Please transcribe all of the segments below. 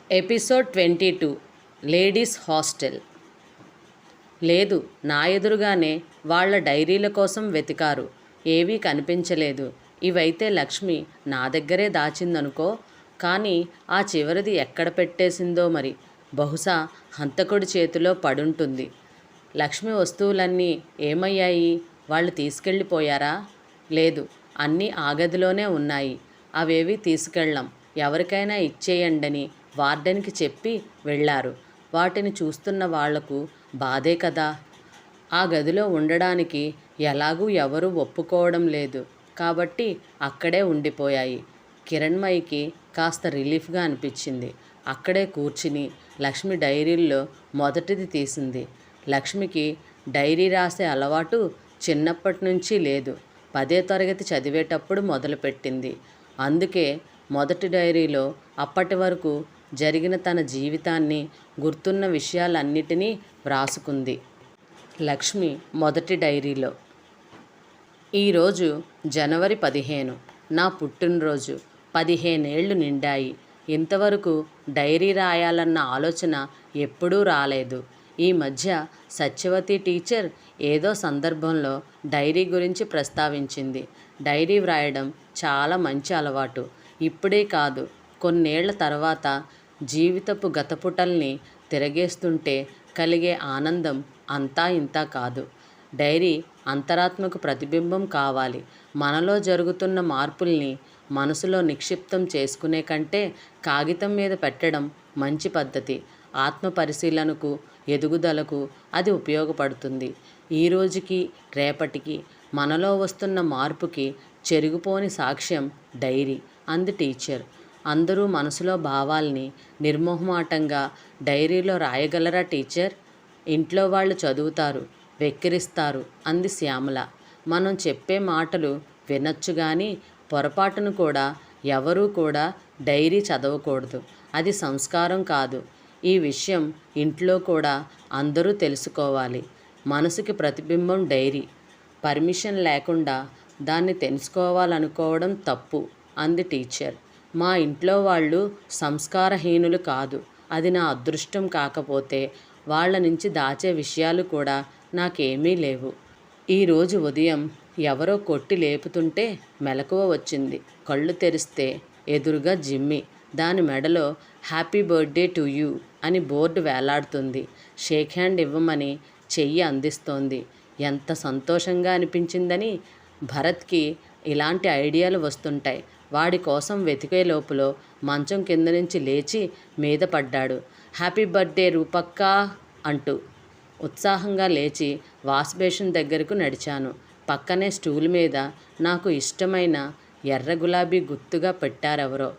Episode 22 ladies hostel. లేదు, నా ఎదురుగానే వాళ్ళ డైరీల కోసం వెతికారు. ఏవీ కనిపించలేదు. ఇవైతే లక్ష్మి నా దగ్గరే దాచిందనుకో. కానీ ఆ చివరిది ఎక్కడ పెట్టేసిందో మరి. బహుశా హంతకుడి చేతిలో పడుంటుంది. లక్ష్మి వస్తువులన్నీ ఏమయ్యాయి? వాళ్ళు తీసుకెళ్ళిపోయారా? లేదు, అన్నీ ఆ గదిలోనే ఉన్నాయి. అవేవి తీసుకెళ్ళం, ఎవరికైనా ఇచ్చేయండని వార్డెన్కి చెప్పి వెళ్ళారు. వాటిని చూస్తున్న వాళ్లకు బాధే కదా. ఆ గదిలో ఉండడానికి ఎలాగూ ఎవరూ ఒప్పుకోవడం లేదు కాబట్టి అక్కడే ఉండిపోయాయి. కిరణ్మయికి కాస్త రిలీఫ్గా అనిపించింది. అక్కడే కూర్చుని లక్ష్మి డైరీల్లో మొదటిది తీసింది. లక్ష్మికి డైరీ రాసే అలవాటు చిన్నప్పటి నుంచి లేదు. 10వ తరగతి చదివేటప్పుడు మొదలుపెట్టింది. అందుకే మొదటి డైరీలో అప్పటి వరకు జరిగిన తన జీవితాన్ని, గుర్తున్న విషయాలన్నిటినీ వ్రాసుకుంది. లక్ష్మి మొదటి డైరీలో, ఈరోజు జనవరి 15, నా పుట్టినరోజు. 15 ఏళ్ళు నిండాయి. ఇంతవరకు డైరీ రాయాలన్న ఆలోచన ఎప్పుడూ రాలేదు. ఈ మధ్య సత్యవతి టీచర్ ఏదో సందర్భంలో డైరీ గురించి ప్రస్తావించింది. డైరీ వ్రాయడం చాలా మంచి అలవాటు. ఇప్పుడే కాదు, కొన్నేళ్ల తర్వాత జీవితపు గతపుటల్ని తిరగేస్తుంటే కలిగే ఆనందం అంతా ఇంతా కాదు. డైరీ అంతరాత్మకు ప్రతిబింబం కావాలి. మనలో జరుగుతున్న మార్పుల్ని మనసులో నిక్షిప్తం చేసుకునే కంటే కాగితం మీద పెట్టడం మంచి పద్ధతి. ఆత్మ పరిశీలనకు, ఎదుగుదలకు అది ఉపయోగపడుతుంది. ఈ రోజుకి రేపటికి మనలో వస్తున్న మార్పుకి చెరిగిపోని సాక్ష్యం డైరీ అంది టీచర్. అందరూ మనసులో భావాల్ని నిర్మోహమాటంగా డైరీలో రాయగలరా టీచర్? ఇంట్లో వాళ్ళు చదువుతారు, వెక్కిరిస్తారు అంది శ్యామల. మనం చెప్పే మాటలు వినొచ్చు కానీ పొరపాటును కూడా ఎవరూ కూడా డైరీ చదవకూడదు. అది సంస్కారం కాదు. ఈ విషయం ఇంట్లో కూడా అందరూ తెలుసుకోవాలి. మనసుకి ప్రతిబింబం డైరీ. పర్మిషన్ లేకుండా దాన్ని తెలుసుకోవాలనుకోవడం తప్పు అంది టీచర్. మా ఇంట్లో వాళ్ళు సంస్కారహీనులు కాదు. అది నా అదృష్టం. కాకపోతే వాళ్ళ నుంచి దాచే విషయాలు కూడా నాకేమీ లేవు. ఈరోజు ఉదయం ఎవరో కొట్టి లేపుతుంటే మెలకువ వచ్చింది. కళ్ళు తెరిస్తే ఎదురుగా జిమ్మి. దాని మెడలో హ్యాపీ బర్త్డే టు యూ అని బోర్డు వేలాడుతుంది. షేక్ హ్యాండ్ ఇవ్వమని చెయ్యి అందిస్తోంది. ఎంత సంతోషంగా అనిపించిందని. భరత్కి ఇలాంటి ఐడియాలు వస్తుంటాయి. వాడి కోసం వెతికే లోపల మంచం కింద నుంచి లేచి మీద పడ్డాడు. హ్యాపీ బర్త్డే రూపక్కా అంటూ ఉత్సాహంగా లేచి వాష్ బేసిన్ దగ్గరకు నడిచాను. పక్కనే స్టూల్ మీద నాకు ఇష్టమైన ఎర్ర గులాబీ గుత్తుగా పెట్టారెవరో.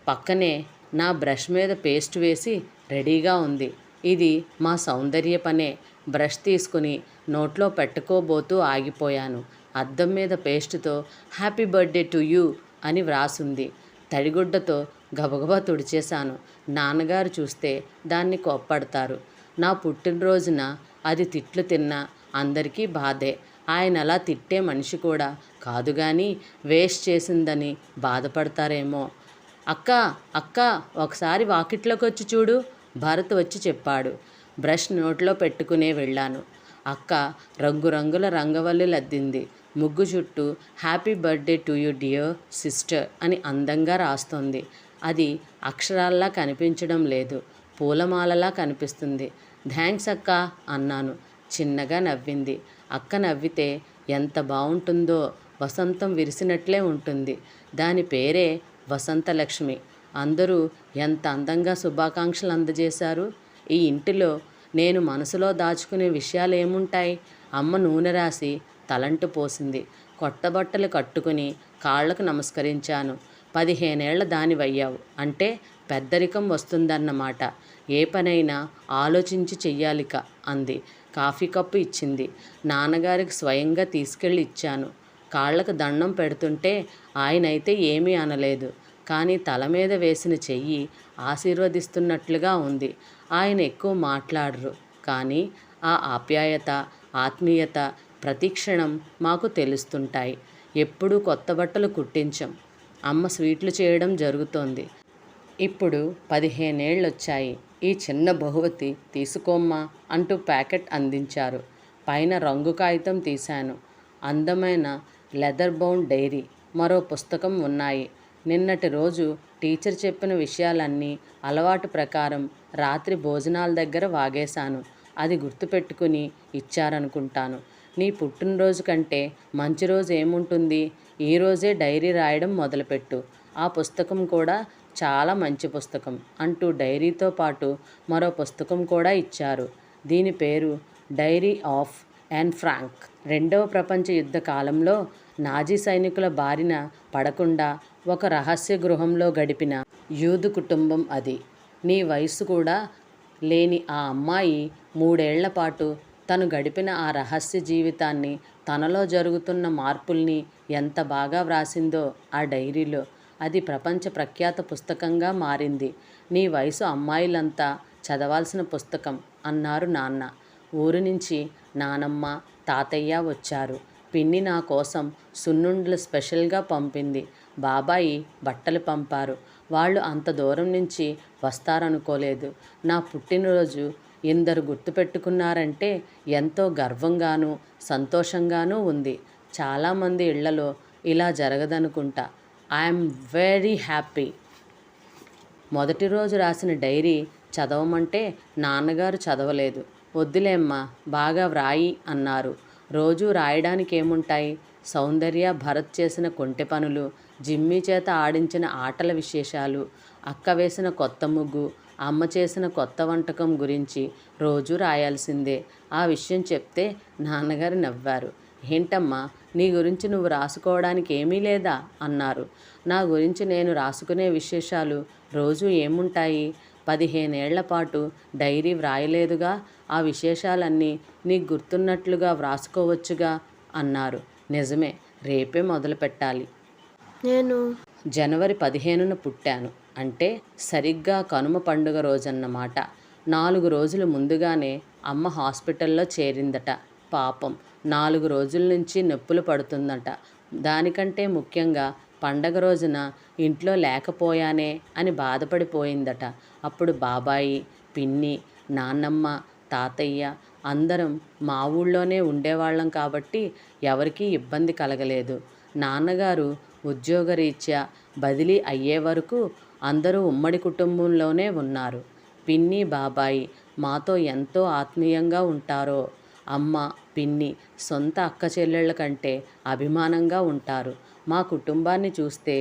పక్కనే నా బ్రష్ మీద పేస్ట్ వేసి రెడీగా ఉంది. ఇది మా సౌందర్య పనే. బ్రష్ తీసుకుని నోట్లో పెట్టుకోబోతూ ఆగిపోయాను. అద్దం మీద పేస్టుతో హ్యాపీ బర్త్డే టు యూ అని వ్రాసుంది. తడిగుడ్డతో గబగబా తుడిచేశాను. నాన్నగారు చూస్తే దాన్ని కోప్పడతారు. నా పుట్టినరోజున అది తిట్లు తిన్నా అందరికీ బాధే. ఆయన అలా తిట్టే మనిషి కూడా కాదు కానీ వేస్ట్ చేసిందని బాధపడతారేమో. అక్క అక్క ఒకసారి వాకిట్లోకి వచ్చి చూడు, భరత్ వచ్చి చెప్పాడు. బ్రష్ నోట్లో పెట్టుకునే వెళ్ళాను. అక్క రంగురంగుల రంగవల్లులు అద్దింది. ముగ్గు చుట్టూ happy birthday to you dear sister అని అందంగా రాస్తోంది. అది అక్షరాల్లా కనిపించడం లేదు, పూలమాలలా కనిపిస్తుంది. థ్యాంక్స్ అక్క అన్నాను. చిన్నగా నవ్వింది. అక్క నవ్వితే ఎంత బాగుంటుందో. వసంతం విరిసినట్లే ఉంటుంది. దాని పేరే వసంతలక్ష్మి. అందరూ ఎంత అందంగా శుభాకాంక్షలు అందజేశారు. ఈ ఇంటిలో నేను మనసులో దాచుకునే విషయాలు ఏముంటాయి? అమ్మ నూనె రాసి తలంటు పోసింది. కొత్త బట్టలు కట్టుకుని కాళ్లకు నమస్కరించాను. 15 ఏళ్ల దానివయ్యావు అంటే పెద్దరికం వస్తుందన్నమాట. ఏ పనైనా ఆలోచించి చెయ్యాలిక అంది. కాఫీ కప్పు ఇచ్చింది. నాన్నగారికి స్వయంగా తీసుకెళ్ళి ఇచ్చాను. కాళ్లకు దండం పెడుతుంటే ఆయనైతే ఏమీ అనలేదు. కానీ తల మీద వేసిన చెయ్యి ఆశీర్వదిస్తున్నట్లుగా ఉంది. ఆయన ఎక్కువ మాట్లాడరు కానీ ఆ ఆప్యాయత, ఆత్మీయత ప్రతిక్షణం మాకు తెలుస్తుంటాయి. ఎప్పుడూ కొత్త బట్టలు కుట్టించం. అమ్మ స్వీట్లు చేయడం జరుగుతోంది. ఇప్పుడు 15 ఏళ్ళొచ్చాయి. ఈ చిన్న బహుమతి తీసుకోమ్మా అంటూ ప్యాకెట్ అందించారు. పైన రంగు కాగితం తీశాను. అందమైన లెదర్ బౌండ్ డైరీ, మరో పుస్తకం ఉన్నాయి. నిన్నటి రోజు టీచర్ చెప్పిన విషయాలన్నీ అలవాటు ప్రకారం రాత్రి భోజనాల దగ్గర వాగేశాను. అది గుర్తుపెట్టుకుని ఇచ్చారనుకుంటాను. నీ పుట్టినరోజు కంటే మంచి రోజు ఏముంటుంది? ఈరోజే డైరీ రాయడం మొదలుపెట్టు. ఆ పుస్తకం కూడా చాలా మంచి పుస్తకం అంటూ డైరీతో పాటు మరో పుస్తకం కూడా ఇచ్చారు. దీని పేరు డైరీ ఆఫ్ యాన్ ఫ్రాంక్. రెండవ ప్రపంచ యుద్ధ కాలంలో నాజీ సైనికుల బారిన పడకుండా ఒక రహస్య గృహంలో గడిపిన యూదు కుటుంబం అది. నీ వయసు కూడా లేని ఆ అమ్మాయి 3 ఏళ్ల పాటు తను గడిపిన ఆ రహస్య జీవితాన్ని, తనలో జరుగుతున్న మార్పుల్ని ఎంత బాగా వ్రాసిందో ఆ డైరీలో. అది ప్రపంచ ప్రఖ్యాత పుస్తకంగా మారింది. నీ వయసు అమ్మాయిలంతా చదవాల్సిన పుస్తకం అన్నారు నాన్న. ఊరి నుంచి నానమ్మ, తాతయ్య వచ్చారు. పిన్ని నా కోసం సున్నుండలు స్పెషల్గా పంపింది. బాబాయి బట్టలు పంపారు. వాళ్ళు అంత దూరం నుంచి వస్తారనుకోలేదు. నా పుట్టినరోజు ఇందరు గుర్తుపెట్టుకున్నారంటే ఎంతో గర్వంగానూ సంతోషంగానూ ఉంది. చాలామంది ఇళ్లలో ఇలా జరగదనుకుంటా. I'm very happy. మొదటి రోజు రాసిన డైరీ చదవమంటే నాన్నగారు చదవలేదు. వద్దులేమ్మా, బాగా వ్రాయి అన్నారు. రోజూ రాయడానికి ఏముంటాయి? సౌందర్య, భరత్ చేసిన కొంటె పనులు, జిమ్మీ చేత ఆడించిన ఆటల విశేషాలు, అక్క వేసిన కొత్త ముగ్గు, అమ్మ చేసిన కొత్త వంటకం గురించి రోజూ రాయాల్సిందే. ఆ విషయం చెప్తే నాన్నగారు నవ్వారు. ఏంటమ్మా, నీ గురించి నువ్వు రాసుకోవడానికి ఏమీ లేదా అన్నారు. నా గురించి నేను రాసుకునే విశేషాలు రోజూ ఏముంటాయి? 15 ఏళ్ల పాటు డైరీ వ్రాయలేదుగా. ఆ విశేషాలన్నీ నీకు గుర్తున్నట్లుగా వ్రాసుకోవచ్చుగా అన్నారు. నిజమే, రేపే మొదలు పెట్టాలి. నేను జనవరి 15న పుట్టాను. అంటే సరిగ్గా కనుమ పండుగ రోజన్నమాట. 4 రోజులు ముందుగానే అమ్మ హాస్పిటల్లో చేరిందట. పాపం 4 రోజుల నుంచి నొప్పులు పడుతుందట. దానికంటే ముఖ్యంగా పండగ రోజున ఇంట్లో లేకపోయానే అని బాధపడిపోయిందట. అప్పుడు బాబాయి, పిన్ని, నాన్నమ్మ, తాతయ్య అందరం మా ఊళ్ళోనే ఉండేవాళ్ళం కాబట్టి ఎవరికీ ఇబ్బంది కలగలేదు. నాన్నగారు ఉద్యోగరీత్యా బదిలీ అయ్యే వరకు అందరూ ఉమ్మడి కుటుంబంలోనే ఉన్నారు. పిన్ని, బాబాయి మాతో ఎంతో ఆత్మీయంగా ఉంటారో. అమ్మ, పిన్ని సొంత అక్క చెల్లెళ్ళ కంటే అభిమానంగా ఉంటారు. మా కుటుంబాన్ని చూస్తే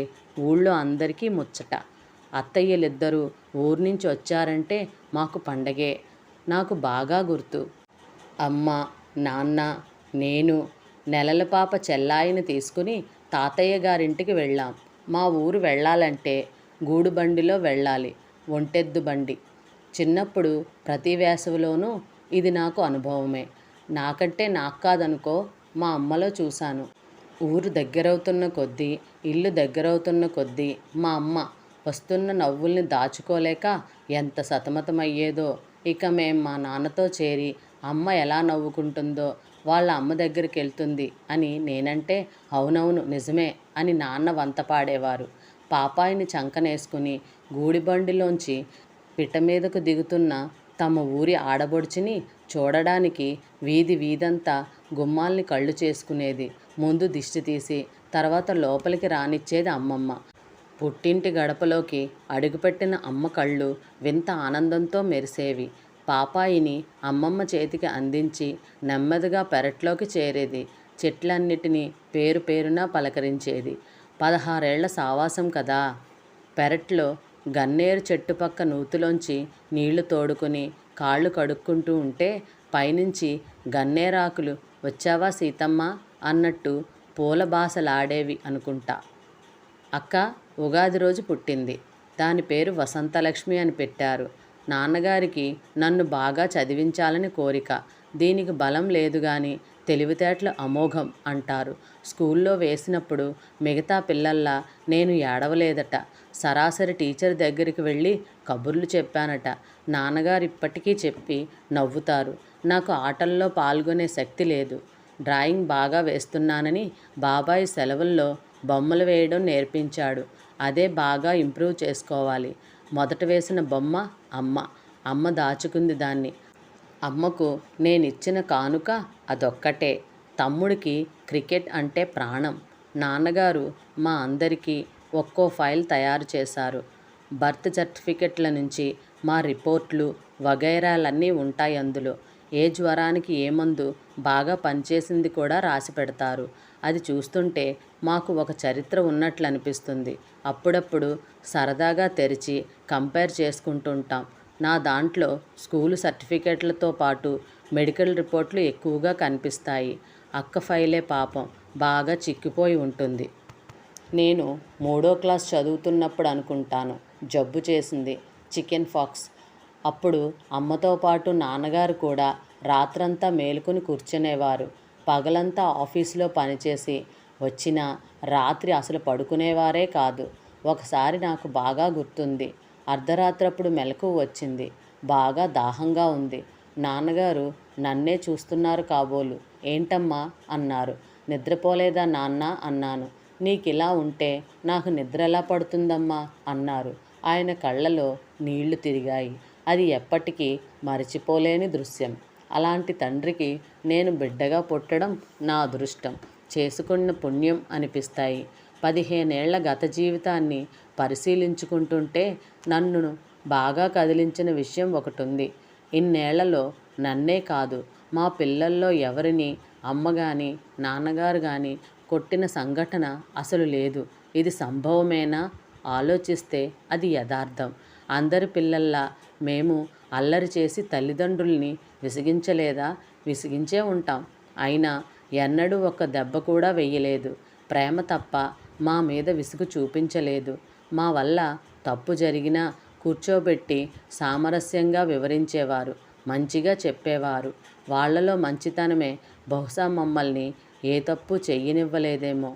ఊళ్ళో అందరికీ ముచ్చట. అత్తయ్యలిద్దరూ ఊరు నుంచి వచ్చారంటే మాకు పండగే. నాకు బాగా గుర్తు. అమ్మ, నాన్న, నేను నెలల పాప చెల్లాయిని తీసుకుని తాతయ్య గారింటికి వెళ్ళాం. మా ఊరు వెళ్ళాలంటే గూడుబండిలో వెళ్ళాలి, ఒంటెద్దు బండి. చిన్నప్పుడు ప్రతి వేసవిలోనూ ఇది నాకు అనుభవమే. నాకంటే నాకు కాదనుకో, మా అమ్మలో చూశాను. ఊరు దగ్గరవుతున్న కొద్దీ, ఇల్లు దగ్గరవుతున్న కొద్దీ మా అమ్మ వస్తున్న నవ్వుల్ని దాచుకోలేక ఎంత సతమతమయ్యేదో. ఇక మేం మా నాన్నతో చేరి అమ్మ ఎలా నవ్వుకుంటుందో, వాళ్ళ అమ్మ దగ్గరికి వెళ్తుంది అని నేనంటే అవునవును నిజమే అని నాన్న వంత పాడేవారు. పాపాయిని చంకనేసుకుని గూడిబండిలోంచి పిట్ట మీదకు దిగుతున్న తమ ఊరి ఆడబొడుచుని చూడడానికి వీధి వీధంతా గుమ్మాల్ని కళ్ళు చేసుకునేది. ముందు దిష్టి తీసి తర్వాత లోపలికి రానిచ్చేది అమ్మమ్మ. పుట్టింటి గడపలోకి అడుగుపెట్టిన అమ్మ కళ్ళు వింత ఆనందంతో మెరిసేవి. పాపాయిని అమ్మమ్మ చేతికి అందించి నెమ్మదిగా పెరట్లోకి చేరేది. చెట్లన్నిటినీ పేరు పేరున పలకరించేది. 16 ఏళ్ల సావాసం కదా. పెరట్లో గన్నేరు చెట్టు పక్క నూతిలోంచి నీళ్లు తోడుకుని కాళ్ళు కడుక్కుంటూ ఉంటే పైనుంచి గన్నేరాకులు వచ్చావా సీతమ్మ అన్నట్టు పూల బాసలాడేవి అనుకుంటా. అక్క ఉగాది రోజు పుట్టింది. దాని పేరు వసంతలక్ష్మి అని పెట్టారు. నాన్నగారికి నన్ను బాగా చదివించాలని కోరిక. దీనికి బలం లేదు గాని తెలివితేటలు అమోఘం అంటారు. స్కూల్లో వేసినప్పుడు మిగతా పిల్లల్లా నేను ఏడవలేదట. సరాసరి టీచర్ దగ్గరికి వెళ్ళి కబుర్లు చెప్పానట. నాన్నగారు ఇప్పటికీ చెప్పి నవ్వుతారు. నాకు ఆటల్లో పాల్గొనే శక్తి లేదు. డ్రాయింగ్ బాగా వేస్తున్నానని బాబాయ్ సెలవుల్లో బొమ్మలు వేయడం నేర్పించాడు. అదే బాగా ఇంప్రూవ్ చేసుకోవాలి. మొదట వేసిన బొమ్మ అమ్మ. అమ్మ దాచుకుంది దాన్ని. అమ్మకు నేనిచ్చిన కానుక అదొక్కటే. తమ్ముడికి క్రికెట్ అంటే ప్రాణం. నాన్నగారు మా అందరికీ ఒక్కో ఫైల్ తయారు చేశారు. బర్త్ సర్టిఫికెట్ల నుంచి మా రిపోర్ట్లు వగైరాలన్నీ ఉంటాయి అందులో. ఏ జ్వరానికి ఏ మందు బాగా పనిచేసింది కూడా రాసి పెడతారు. అది చూస్తుంటే మాకు ఒక చరిత్ర ఉన్నట్లు అనిపిస్తుంది. అప్పుడప్పుడు సరదాగా తెరిచి కంపేర్ చేసుకుంటుంటాం. నా దాంట్లో స్కూలు సర్టిఫికెట్లతో పాటు మెడికల్ రిపోర్ట్లు ఎక్కువగా కనిపిస్తాయి. అక్క ఫైలే పాపం బాగా చిక్కిపోయి ఉంటుంది. నేను 3వ క్లాస్ చదువుతున్నప్పుడు అనుకుంటాను జబ్బు చేసింది, చికెన్ ఫాక్స్. అప్పుడు అమ్మతో పాటు నాన్నగారు కూడా రాత్రంతా మేలుకొని కూర్చునేవారు. పగలంతా ఆఫీసులో పనిచేసి వచ్చినా రాత్రి అసలు పడుకునేవారే కాదు. ఒకసారి నాకు బాగా గుర్తుంది. అర్ధరాత్రప్పుడు మెలకువ వచ్చింది. బాగా దాహంగా ఉంది. నాన్నగారు నన్నే చూస్తున్నారు కాబోలు. ఏంటమ్మా అన్నారు. నిద్రపోలేదా నాన్న అన్నాను. నీకిలా ఉంటే నాకు నిద్ర ఎలా పడుతుందమ్మా అన్నారు. ఆయన కళ్ళలో నీళ్లు తిరిగాయి. అది ఎప్పటికీ మరిచిపోలేని దృశ్యం. అలాంటి తండ్రికి నేను బిడ్డగా పుట్టడం నా అదృష్టం, చేసుకున్న పుణ్యం అనిపిస్తాయి. 15 ఏళ్ల గత జీవితాన్ని పరిశీలించుకుంటుంటే నన్ను బాగా కదిలించిన విషయం ఒకటుంది. ఇన్నేళ్లలో నన్నే కాదు, మా పిల్లల్లో ఎవరిని అమ్మ కానీ నాన్నగారు కానీ కొట్టిన సంఘటన అసలు లేదు. ఇది సంభవమేనా? ఆలోచిస్తే అది యథార్థం. అందరి పిల్లల్లా మేము అల్లరి చేసి తల్లిదండ్రుల్ని విసిగించలేదా? విసిగించే ఉంటాం. అయినా ఎన్నడూ ఒక్క దెబ్బ కూడా వెయ్యలేదు. ప్రేమ తప్ప మా మీద విసుగు చూపించలేదు. మా వల్ల తప్పు జరిగినా కూర్చోబెట్టి సామరస్యంగా వివరించేవారు, మంచిగా చెప్పేవారు. వాళ్లలో మంచితనమే బహుశా మమ్మల్ని ఏ తప్పు చెయ్యనివ్వలేదేమో.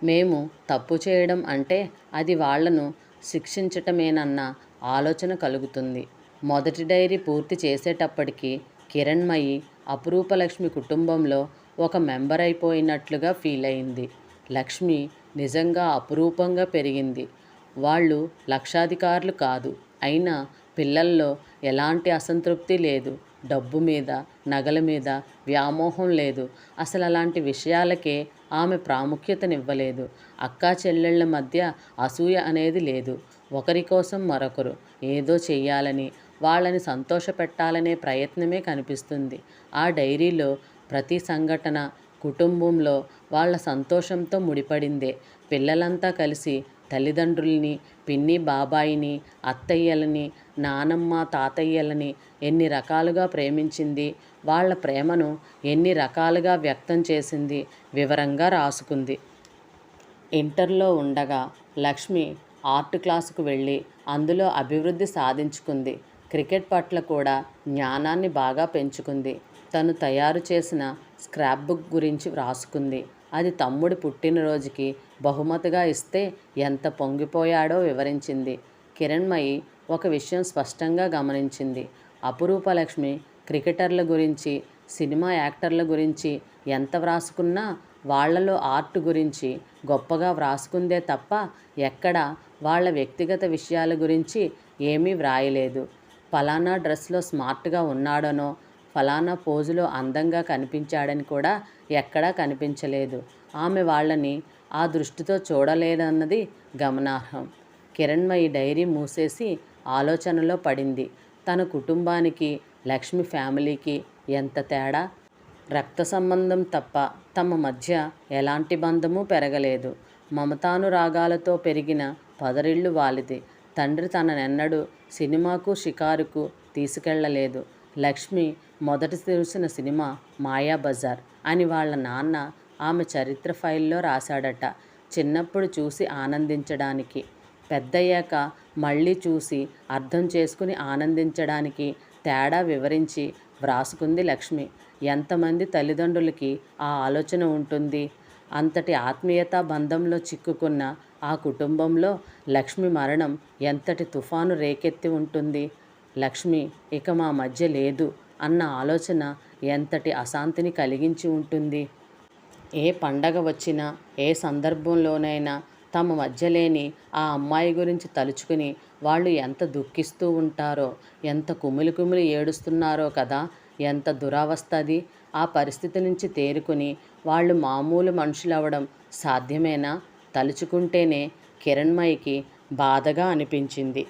మేము తప్పు చేయడం అంటే అది వాళ్లను శిక్షించటమేనన్న ఆలోచన కలుగుతుంది. మొదటి డైరీ పూర్తి చేసేటప్పటికి కిరణ్మయి అపురూపలక్ష్మి కుటుంబంలో ఒక మెంబర్ అయిపోయినట్లుగా ఫీల్ అయింది. లక్ష్మి నిజంగా అపురూపంగా పెరిగింది. వాళ్ళు లక్షాధికారులు కాదు, అయినా పిల్లల్లో ఎలాంటి అసంతృప్తి లేదు. డబ్బు మీద, నగల మీద వ్యామోహం లేదు. అసలు అలాంటి విషయాలకే ఆమె ప్రాముఖ్యతనివ్వలేదు. అక్కా చెల్లెళ్ల మధ్య అసూయ అనేది లేదు. ఒకరి కోసం మరొకరు ఏదో చెయ్యాలని, వాళ్ళని సంతోషపెట్టాలనే ప్రయత్నమే కనిపిస్తుంది. ఆ డైరీలో ప్రతి సంఘటన కుటుంబంలో వాళ్ళ సంతోషంతో ముడిపడిందే. పిల్లలంతా కలిసి తల్లిదండ్రుల్ని, పిన్ని బాబాయిని, అత్తయ్యలని, నానమ్మ తాతయ్యలని ఎన్ని రకాలుగా ప్రేమించింది, వాళ్ళ ప్రేమను ఎన్ని రకాలుగా వ్యక్తం చేసింది వివరంగా రాసుకుంది. ఇంటర్లో ఉండగా లక్ష్మి ఆర్ట్ క్లాసుకు వెళ్ళి అందులో అభివృద్ధి సాధించుకుంది. క్రికెట్ పట్ల కూడా జ్ఞానాన్ని బాగా పెంచుకుంది. తను తయారు చేసిన స్క్రాప్ బుక్ గురించి వ్రాసుకుంది. అది తమ్ముడి పుట్టినరోజుకి బహుమతిగా ఇస్తే ఎంత పొంగిపోయాడో వివరించింది. కిరణ్మయి ఒక విషయం స్పష్టంగా గమనించింది. అపురూపలక్ష్మి క్రికెటర్ల గురించి, సినిమా యాక్టర్ల గురించి ఎంత వ్రాసుకున్నా వాళ్లలో ఆర్ట్ గురించి గొప్పగా వ్రాసుకుందే తప్ప ఎక్కడా వాళ్ళ వ్యక్తిగత విషయాల గురించి ఏమీ వ్రాయలేదు. ఫలానా డ్రెస్లో స్మార్ట్గా ఉన్నాడనో, ఫలానా పోజులో అందంగా కనిపించాడని కూడా ఎక్కడా కనిపించలేదు. ఆమె వాళ్ళని ఆ దృష్టితో చూడలేదన్నది గమనార్హం. కిరణ్మయి డైరీ మూసేసి ఆలోచనలో పడింది. తన కుటుంబానికి, లక్ష్మి ఫ్యామిలీకి ఎంత తేడా! రక్త సంబంధం తప్ప తమ మధ్య ఎలాంటి బంధమూ పెరగలేదు. మమతానురాగాలతో పెరిగిన పొదరిల్లు వాలిది. తండ్రి తననెన్నడూ సినిమాకు, షికారుకు తీసుకెళ్లలేదు. లక్ష్మి మొదట చూసిన సినిమా మాయాబజార్ అని వాళ్ళ నాన్న ఆమె చరిత్ర ఫైల్లో రాశాడట. చిన్నప్పుడు చూసి ఆనందించడానికి, పెద్దయ్యాక మళ్ళీ చూసి అర్థం చేసుకుని ఆనందించడానికి తేడా వివరించి వ్రాసుకుంది లక్ష్మి. ఎంతమంది తల్లిదండ్రులకి ఆ ఆలోచన ఉంటుంది? అంతటి ఆత్మీయతా బంధంలో చిక్కుకున్న ఆ కుటుంబంలో లక్ష్మి మరణం ఎంతటి తుఫాను రేకెత్తి ఉంటుంది? లక్ష్మి ఇక మా మధ్య లేదు అన్న ఆలోచన ఎంతటి అశాంతిని కలిగించి ఉంటుంది? ఏ పండగ వచ్చినా, ఏ సందర్భంలోనైనా తమ మధ్య లేని ఆ అమ్మాయి గురించి తలుచుకుని వాళ్ళు ఎంత దుఃఖిస్తూ ఉంటారో, ఎంత కుమిలి కుమిలి ఏడుస్తున్నారో కదా. ఎంత దురవస్థ అది. ఆ పరిస్థితి నుంచి తేరుకుని వాళ్ళు మామూలు మనుషులవ్వడం సాధ్యమేనా? తలుచుకుంటేనే కిరణ్మయికి బాధగా అనిపించింది.